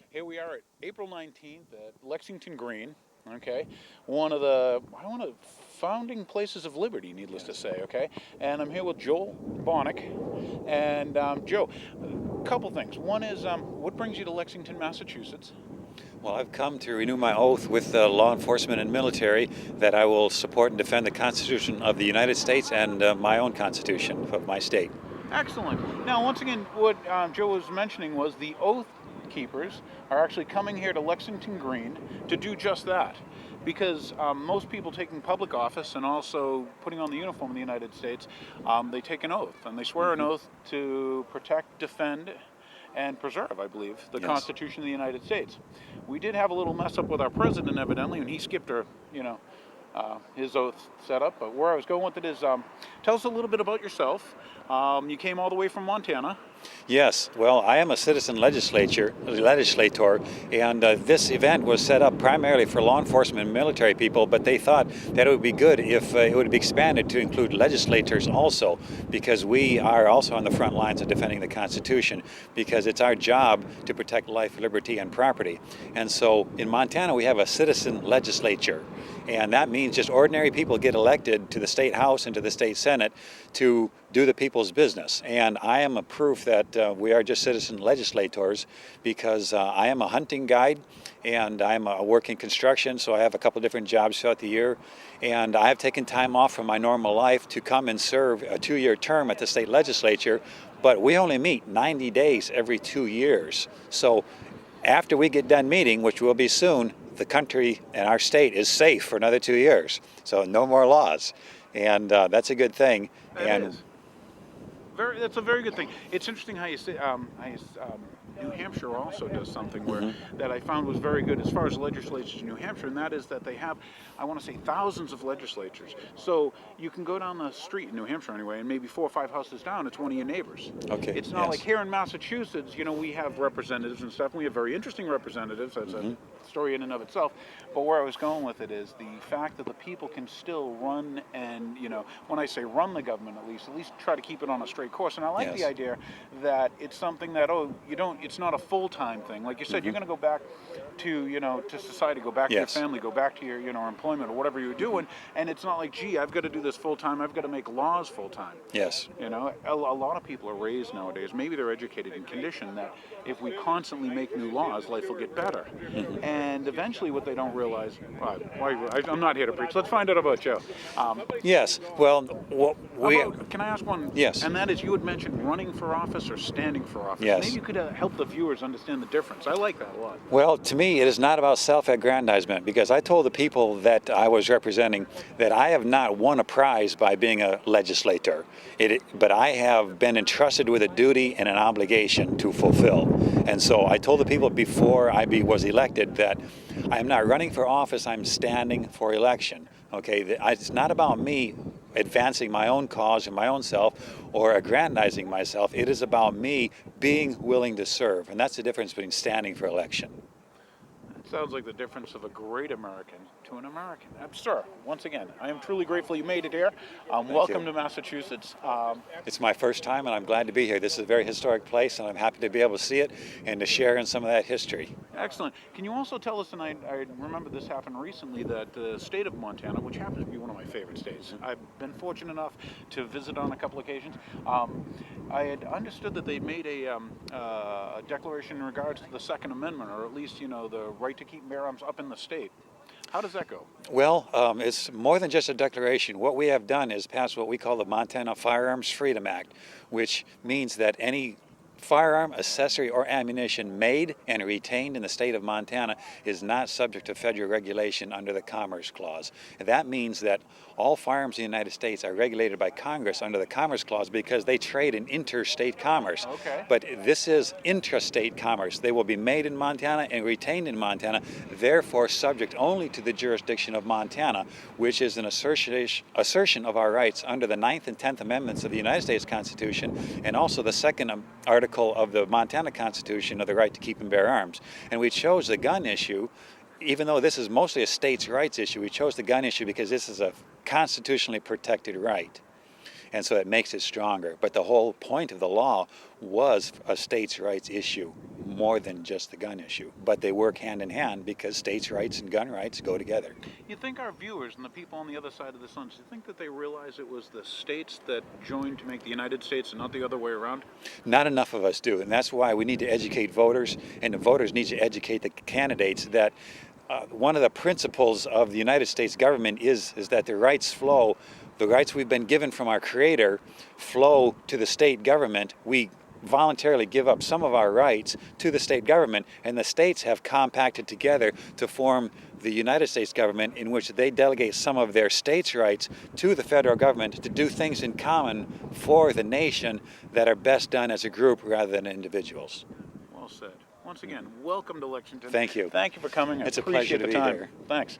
Here we are at April 19th at Lexington Green, okay? One of the, founding places of liberty, needless to say, okay? And I'm here with Joel Boniek. And Joe, a couple things. One is, what brings you to Lexington, Massachusetts? Well, I've come to renew my oath with law enforcement and military that I will support and defend the Constitution of the United States and my own Constitution of my state. Excellent. Now, once again, what Joe was mentioning was the oath keepers are actually coming here to Lexington Green to do just that. Because most people taking public office and also putting on the uniform in the United States, they take an oath and they swear an oath to protect, defend, and preserve, I believe, the Yes. Constitution of the United States. We did have a little mess up with our president, evidently, and he skipped his oath setup. But where I was going with it is, tell us a little bit about yourself. You came all the way from Montana. Yes, well, I am a citizen legislator, and this event was set up primarily for law enforcement and military people, but they thought that it would be good if it would be expanded to include legislators also, because we are also on the front lines of defending the Constitution, because it's our job to protect life, liberty, and property. And so in Montana, we have a citizen legislature, and that means just ordinary people get elected to the state house and to the state senate to do the people's business. And I am a proof that we are just citizen legislators, because I am a hunting guide and I'm a work in construction, so I have a couple different jobs throughout the year. And I have taken time off from my normal life to come and serve a 2-year term at the state legislature, but we only meet 90 days every 2 years. So after we get done meeting, which will be soon, the country and our state is safe for another 2 years. So no more laws. And that's a good thing. It is. That's a very good thing. It's interesting how you say New Hampshire also does something where that I found was very good as far as legislatures in New Hampshire, and that is that they have, I want to say, thousands of legislatures. So you can go down the street in New Hampshire anyway, and maybe 4 or 5 houses down, it's one of your neighbors. Okay. It's not like here in Massachusetts. We have representatives and stuff. And we have very interesting representatives. That's a story in and of itself. But where I was going with it is the fact that the people can still run and, when I say run the government, at least try to keep it on a straight course. And I like the idea that it's something that, it's not a full-time thing. Like you said, you're going to go back to, to society, go back to your family, go back to your, employment or whatever you're doing. And it's not like, gee, I've got to do this full-time. I've got to make laws full-time. Yes. A lot of people are raised nowadays. Maybe they're educated and conditioned that if we constantly make new laws, life will get better. And eventually what they don't realize, I'm not here to preach. Let's find out about Joe. Yes. Well, can I ask one? Yes. And that is, you had mentioned running for office or standing for office. Yes. Maybe you could help the viewers understand the difference. I like that a lot. Well, to me, it is not about self-aggrandizement, because I told the people that I was representing that I have not won a prize by being a legislator, but I have been entrusted with a duty and an obligation to fulfill. And so I told the people before I was elected that I'm not running for office, I'm standing for election. Okay, it's not about me advancing my own cause and my own self or aggrandizing myself. It is about me being willing to serve, and that's the difference between standing for election. It sounds like the difference of a great American to an American. Sir, once again, I am truly grateful you made it here. Welcome to Massachusetts. It's my first time, and I'm glad to be here. This is a very historic place, and I'm happy to be able to see it and to share in some of that history. Excellent. Can you also tell us, and I remember this happened recently, that the state of Montana, which happens to be one of my favorite states, I've been fortunate enough to visit on a couple occasions. I had understood that they made a declaration in regards to the Second Amendment, or at least, the right to keep and bear arms up in the state. How does that go? Well, it's more than just a declaration. What we have done is pass what we call the Montana Firearms Freedom Act, which means that any firearm, accessory, or ammunition made and retained in the state of Montana is not subject to federal regulation under the Commerce Clause. And that means that all firearms in the United States are regulated by Congress under the Commerce Clause because they trade in interstate commerce. Okay. But this is intrastate commerce. They will be made in Montana and retained in Montana, therefore subject only to the jurisdiction of Montana, which is an assertion of our rights under the 9th and 10th Amendments of the United States Constitution, and also the second article of the Montana Constitution of the right to keep and bear arms. And we chose the gun issue, even though this is mostly a states' rights issue. We chose the gun issue because this is a constitutionally protected right. and so it makes it stronger. But the whole point of the law was a states' rights issue more than just the gun issue. But they work hand in hand because states' rights and gun rights go together. You think our viewers and the people on the other side of the sun, do you think that they realize it was the states that joined to make the United States and not the other way around? Not enough of us do, and that's why we need to educate voters, and the voters need to educate the candidates that one of the principles of the United States government is that the rights flow, the rights we've been given from our Creator flow to the state government. We voluntarily give up some of our rights to the state government, and the states have compacted together to form the United States government, in which they delegate some of their states' rights to the federal government to do things in common for the nation that are best done as a group rather than individuals. Well said. Once again, welcome to Lexington. Thank you. Thank you for coming. It's a I appreciate pleasure to the be time. here. Thanks.